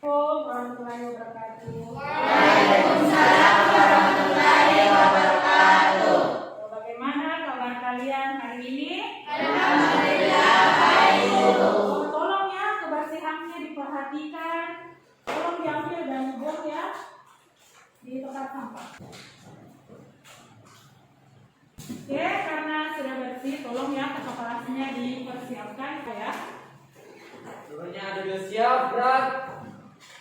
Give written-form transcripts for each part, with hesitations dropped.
Warahmatullahi wabarakatuh. Waalaikumsalam warahmatullahi wabarakatuh. Bagaimana kabar kalian hari ini? Alhamdulillah baik. Tolong ya kebersihannya diperhatikan. Tolong diambil dan dibuang ya di tempat sampah. Oke, karena sudah bersih, tolong ya kelasnya dipersiapkan ya. Turunnya duduk siap, berat.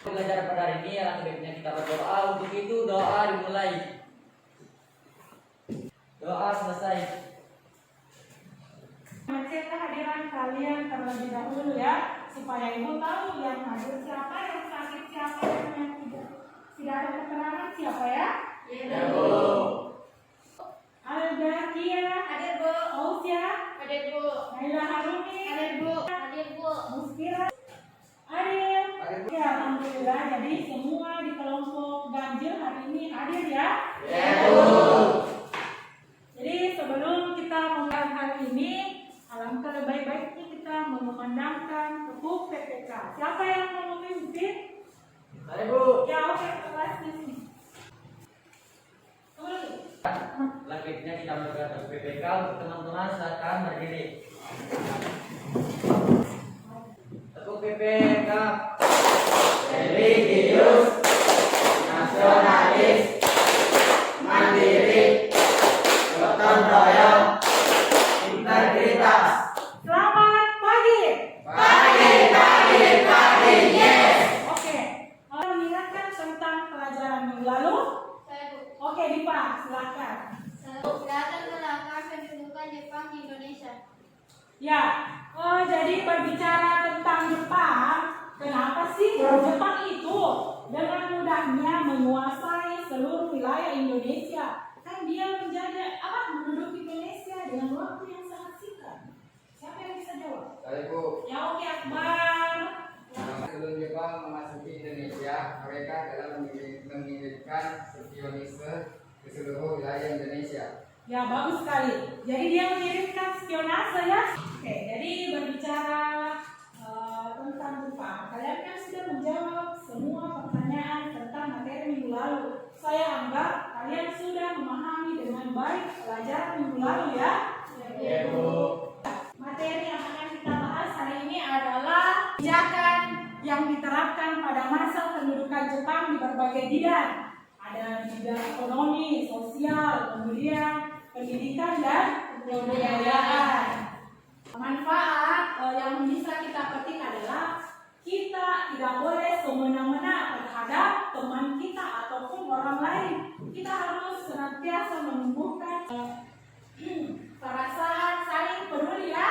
Belajar pada hari ini alangkah baiknya kita berdoa. Untuk itu doa dimulai. Doa selesai. Mengecek kehadiran kalian terlebih dahulu ya, supaya ibu tahu yang hadir siapa, yang sakit siapa, yang tidak ada keterangan siapa ya. Ya, Bu. Alda, Kia, Hadir Bu. Ausya, Hadir Bu. Naila Harumi, Hadir Bu. Hadir Bu. Muskira, Adil. Ya, alhamdulillah. Jadi semua di kelompok ganjil hari ini hadir ya. Ya, Bu. Jadi sebelum kita mulai hari ini, alangkah lebih baiknya kita mengumandangkan untuk PPK. Siapa yang mau memimpin? Mari, Bu. Ya, oke, kelas di sini. Selanjutnya kita melakukan PPK untuk teman-teman silakan berdiri. Tepuk PPK. Religius, nasionalis, mandiri, gotong royong, integritas. Selamat pagi. Pagi, yes. Oke, mengingatkan tentang pelajaran minggu lalu. Saya Bu. Oke, Dipa, silakan. Latar belakang kedudukan Jepang di Indonesia. Ya, jadi berbicara tentang Jepang, kenapa sih Jepang itu dengan mudahnya menguasai seluruh wilayah Indonesia? Kan dia menduduki Indonesia dengan waktu yang sangat singkat. Siapa yang bisa jawab? Baik Bu, Ya, oke, Akbar. sebelum Jepang memasuki Indonesia, mereka telah mengirimkan spionisme ke seluruh wilayah Indonesia. Ya, bagus sekali. Jadi dia mengirimkan spionase ya. Oke, jadi berbicara tentang Jepang. Kalian kan sudah menjawab semua pertanyaan tentang materi minggu lalu. Saya anggap kalian sudah memahami dengan baik pelajaran minggu lalu ya. Ya, Bu. Materi yang akan kita bahas hari ini adalah kebijakan yang diterapkan pada masa pendudukan Jepang di berbagai bidang. Ada bidang ekonomi, sosial, kemudian pendidikan dan kebudayaan. Manfaat yang bisa kita petik adalah kita tidak boleh semena-mena terhadap teman kita ataupun orang lain. Kita harus senantiasa menumbuhkan perasaan saling peduli ya.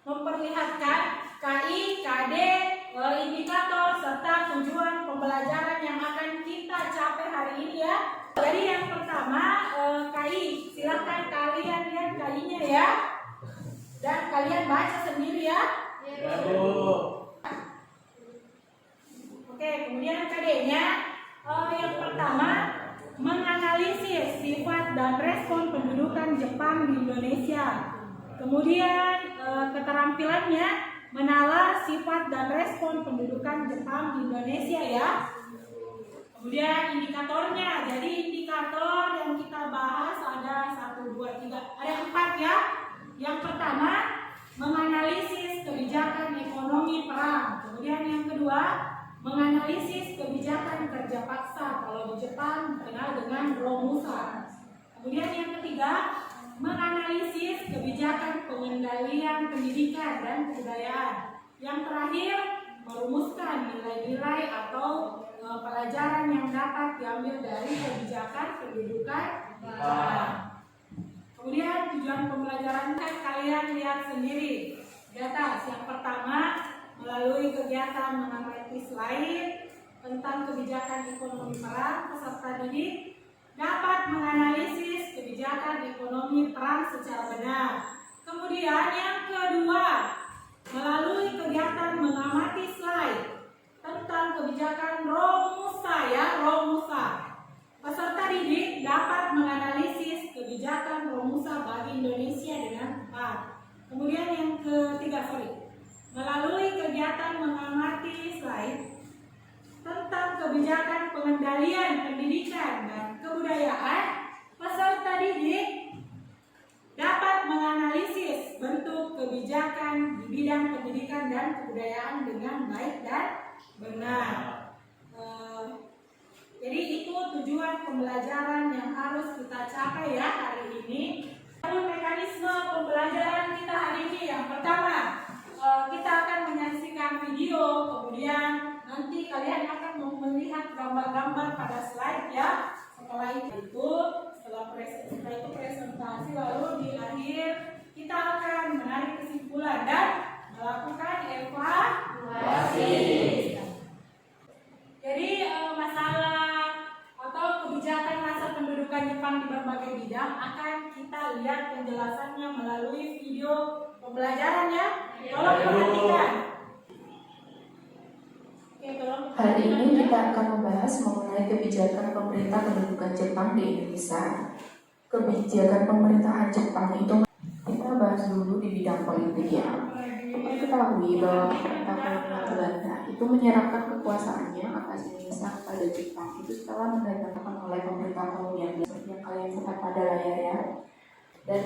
Memperlihatkan KI, KD, indikator serta tujuan pembelajaran yang akan kita capai hari ini ya. Jadi yang pertama KI, silakan kalian lihat KI-nya ya, dan kalian baca sendiri ya. Ya, Bu. Oke, kemudian KD-nya yang pertama menganalisis sifat dan respon pendudukan Jepang di Indonesia. Kemudian keterampilannya menalar sifat dan respon pendudukan Jepang di Indonesia ya. Kemudian indikatornya, jadi indikator yang kita bahas ada 1, 2, 3, ada 4 ya. Yang pertama menganalisis kebijakan ekonomi perang. Kemudian yang kedua menganalisis kebijakan kerja paksa. Kalau di Jepang dikenal dengan Romusa. Kemudian yang ketiga menganalisis kebijakan pengendalian pendidikan dan kebudayaan. Yang terakhir merumuskan nilai-nilai atau pelajaran yang dapat diambil dari kebijakan pendudukan. Kemudian tujuan pembelajaran kan kalian lihat sendiri di atas. Yang pertama melalui kegiatan mengamati slide tentang kebijakan ekonomi perang, peserta didik dapat menganalisis kebijakan ekonomi perang secara benar. Kemudian yang kedua, melalui kegiatan mengamati slide tentang kebijakan Romusa ya, Romusa. Peserta didik dapat menganalisis kebijakan Romusa bagi Indonesia dengan tepat. Kemudian yang ketiga, melalui kegiatan mengamati slide tentang kebijakan pengendalian pendidikan dan kebudayaan, peserta didik dapat menganalisis bentuk kebijakan di bidang pendidikan dan kebudayaan dengan baik dan benar. Jadi itu tujuan pembelajaran yang harus kita capai ya hari ini. Lalu mekanisme pembelajaran kita hari ini yang pertama, kita akan menyaksikan video, kemudian nanti kalian akan melihat gambar-gambar pada slide ya. Setelah itu presentasi, lalu di akhir kita akan menarik kesimpulan dan melakukan evaluasi. Jadi masalah atau kebijakan masa pendudukan Jepang di berbagai bidang akan kita lihat penjelasannya melalui video pembelajaran ya. Tolong perhatikan. Hari ini kita akan membahas mengenai kebijakan pemerintah pendudukan Jepang di Indonesia. Kebijakan pemerintahan Jepang itu kita bahas dulu di bidang politik ya. Kita ketahui bahwa pemerintah kolonial Belanda itu menyerahkan kekuasaannya atas Indonesia kepada Jepang itu setelah mendatangkan oleh pemerintah kolonial seperti yang kalian lihat pada layar ya. Dan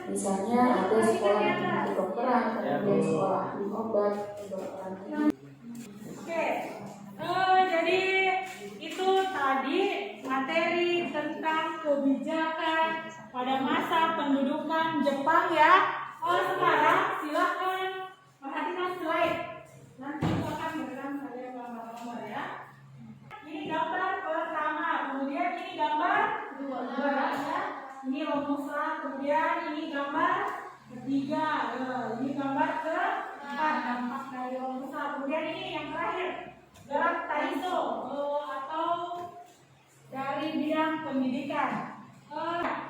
misalnya ada sekolah kedokteran, kemudian sekolah ahli obat, kedokteran. Oke, jadi itu tadi materi tentang kebijakan pada masa pendudukan Jepang ya. Sekarang silakan perhatikan slide. Nanti aku akan berikan kalian gambar-gambar ya. Ini gambar pertama, kemudian ini gambar dua ya. Ini rumusan, kemudian ini gambar ketiga, ini gambar keempat, dampak dari rumusan. Kemudian ini yang terakhir, gerak Taiso atau dari bidang pendidikan.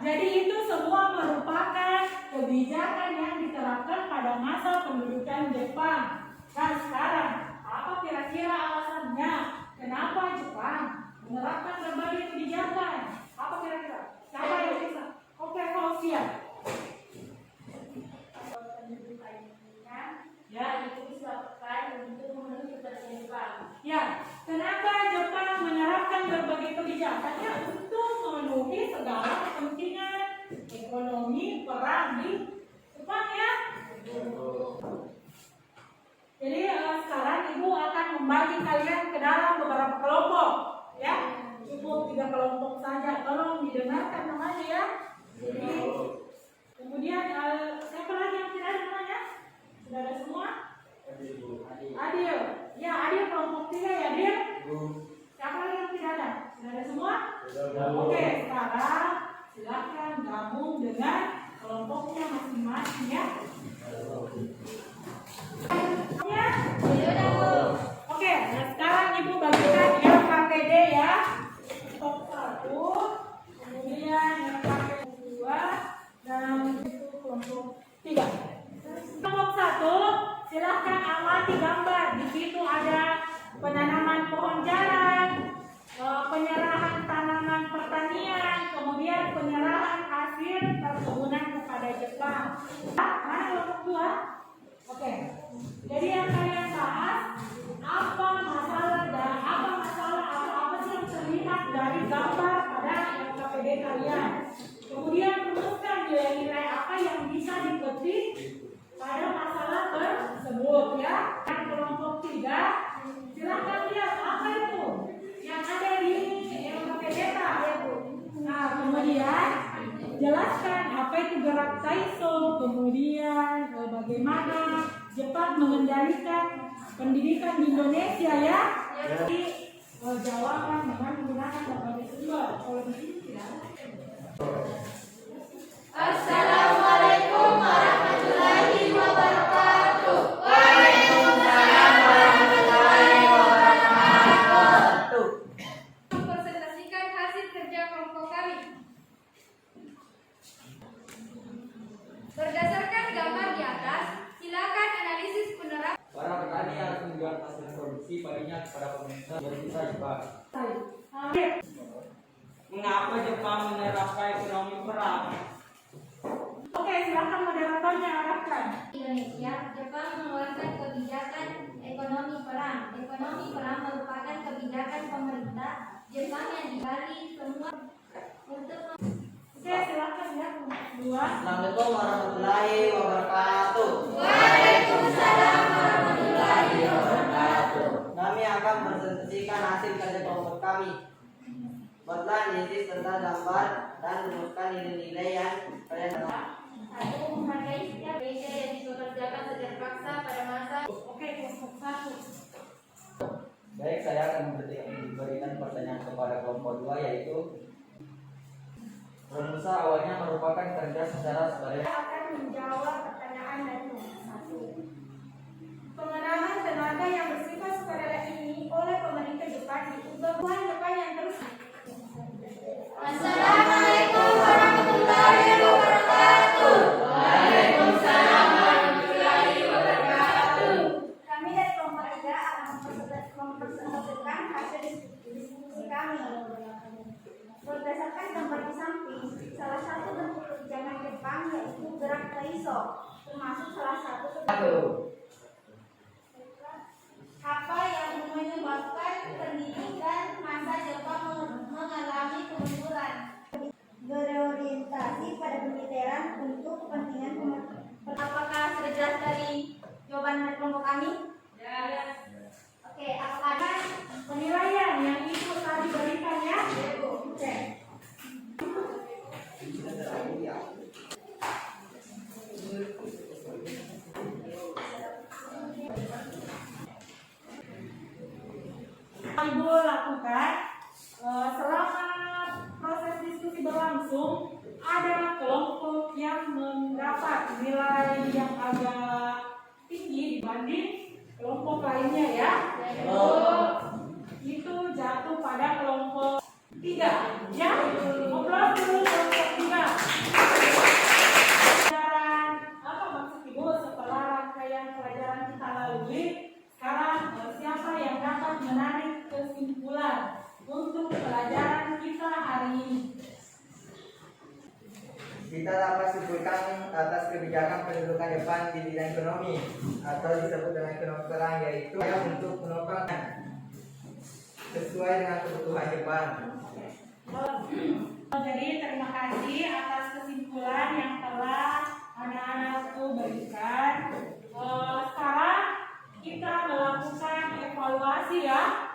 Jadi itu semua merupakan kebijakan yang diterapkan pada masa pendudukan Jepang. Nah sekarang, apa kira-kira alasannya? Kenapa Jepang menerapkan berbagai kebijakan? Apa kira-kira? Siapa yang bisa? Oke, kalau siap. Ya, itu disebabkan untuk memenuhi kepentingan Jepang. Ya, kenapa Jepang menerapkan berbagai kebijakannya untuk memenuhi segala kepentingan ekonomi perang di Jepang ya? Jadi sekarang Ibu akan membagi kalian ke dalam beberapa kelompok ya. Cukup 3 kelompok saja. Tolong didengarkan namanya ya. Jadi kemudian siapa lagi yang tidak ada namanya? Sudah ada semua? Adil. Ya, Adil kelompok 3 ya, Adil. Siapa lagi yang tidak ada? Sudah ada semua? Oke, sekarang silakan gabung dengan kelompoknya masing-masing ya. Ya. Oke, nah sekarang Ibu bagikan LKPD ya. Kelompok 1, kemudian LKPD 2, dan itu kelompok 3. Kelompok 1, silahkan amati gambar. Di situ ada penanaman pohon jalan, penyerahan tanaman pertanian, kemudian penyerahan hasil perkebunan kepada Jepang. Mana kelompok 2? Oke. Jadi yang kalian bahas apa masalah apa sih yang terlihat dari gambar pada LKPD kalian. Kemudian rumuskan nilai-nilai apa yang bisa dipetik pada masalah tersebut ya. Yang kelompok 3, silakan lihat apa itu yang ada di LKPD ya Bu. Nah kemudian jelaskan apa itu gerak Taiso, kemudian bagaimana Jepang mengendalikan pendidikan di Indonesia ya. Jadi jawaban dengan menggunakan berbagai sumber. Kalau di sini tidak ada. Assalamualaikum warahmatullahi wabarakatuh. Waalaikumsalam warahmatullahi wabarakatuh. Mempresentasikan hasil kerja kelompok kami. Berdasarkan gambar di atas, silakan analisis penerapan. Para petani harus menjual hasil produksi padinya kepada pemerintah Indonesia Jepang. Mengapa Jepang menerapkan ekonomi perang? Oke, silakan moderatornya arahkan. Indonesia, Jepang mengeluarkan pemerintah Jepang yang di Bali semua untuk Oke, silakan ya. Dua. Assalamualaikum warahmatullahi wabarakatuh. Waalaikumsalam warahmatullahi wabarakatuh. Kami akan presentasikan hasil kerja kelompok kami. Buatlah analisis tentang gambar dan rumuskan nilai-nilai yang kalian dapat. Satu, menghargai setiap meja yang dipekerjakan secara paksa pada masa. Oke, kelompok satu. Baik, saya akan memberikan pertanyaan kepada kelompok 2, yaitu rumusan awalnya merupakan kerja secara Saya sebagai akan menjawab pertanyaan dari kelompok satu. Pengenalan tenaga yang bersifat sukarela ini oleh pemerintah Jepang diubah oleh Jepang yang terus. Assalamualaikum warahmatullahi wabarakatuh. Waalaikumsalam warahmatullahi wabarakatuh. Kami dari kelompok 3 akan mempresentasikan hasil diskusi kami. Berdasarkan gambar di samping, salah satu bentuk kebijakan Jepang yaitu gerak Taiso, termasuk salah satu apa yang menyebabkan pendidikan masa Jepang mengalami kemunduran, berorientasi pada pemiliteran untuk kepentingan pemerintah. Apakah sudah jelas dari jawaban dari kelompok kami? Ya. Oke, apakah ada penilaian yang ibu tadi berikan ya? Oke. Ibu lakukan selama proses diskusi berlangsung, ada kelompok yang mendapat nilai yang agak tinggi dibanding kelompok lainnya ya. Itu jatuh pada kelompok 3 ya. Ngobrol dulu kelompok 3. Pelajaran apa maksud ibu setelah rangkaian pelajaran kita lalui? Sekarang siapa yang dapat menarik kesimpulan untuk pelajaran kita hari ini? Kita dapat simpulkan atas kebijakan pendudukan Jepang di bidang ekonomi atau disebut dengan ekonomi perang, yaitu untuk menopang sesuai dengan kebutuhan Jepang. Jadi terima kasih atas kesimpulan yang telah anak-anakku berikan. Sekarang kita melakukan evaluasi ya.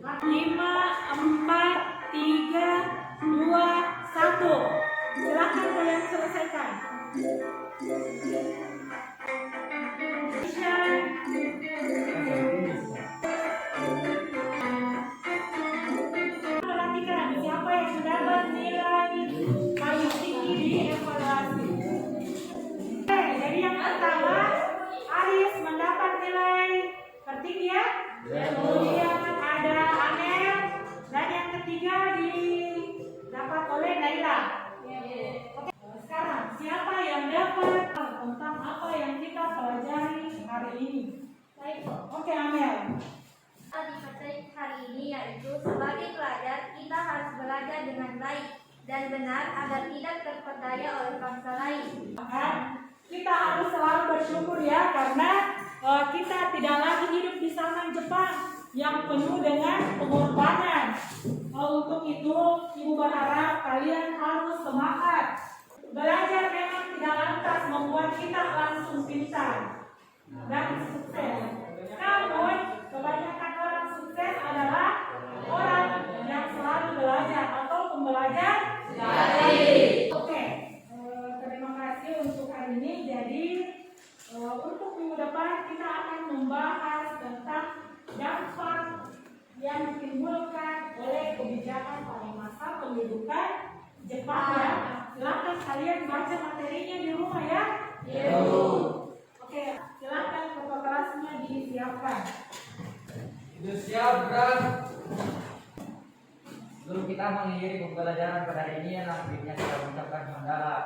5, 4, 3, 2, 1. Silakan kalian selesaikan. Perhatikan siapa yang mendapat nilai paling tinggi di evaluasi. Oke, jadi yang pertama Aris mendapat nilai tertinggi ya. Kemudian ada Amel dan yang ketiga didapat oleh Naila. Oke, sekarang siapa yang dapat tentang apa yang kita pelajari hari ini? Baik, Oke, Amel. di materi hari ini yaitu sebagai pelajar kita harus belajar dengan baik dan benar agar tidak terperdaya oleh bangsa lain. Maka kita harus selalu bersyukur ya, karena kita tidak lagi hidup di zaman Jepang yang penuh dengan pengorbanan. Untuk itu, Ibu berharap kalian harus semangat. Belajar memang tidak lantas membuat kita langsung pintar dan sukses. Namun, kebanyakan orang sukses adalah orang yang selalu belajar atau pembelajar. Oke, terima kasih untuk hari ini. Jadi, untuk minggu depan kita akan membahas tentang dampak yang ditimbulkan oleh kebijakan pada masa pendudukan Jepang ya. Silakan kalian baca materinya di rumah ya. Oke, silakan fotokelasnya disiapkan. Sudah siap, Bang? Sebelum kita mengakhiri pembelajaran pada hari ini, selanjutnya kita mengucapkan hamdalah.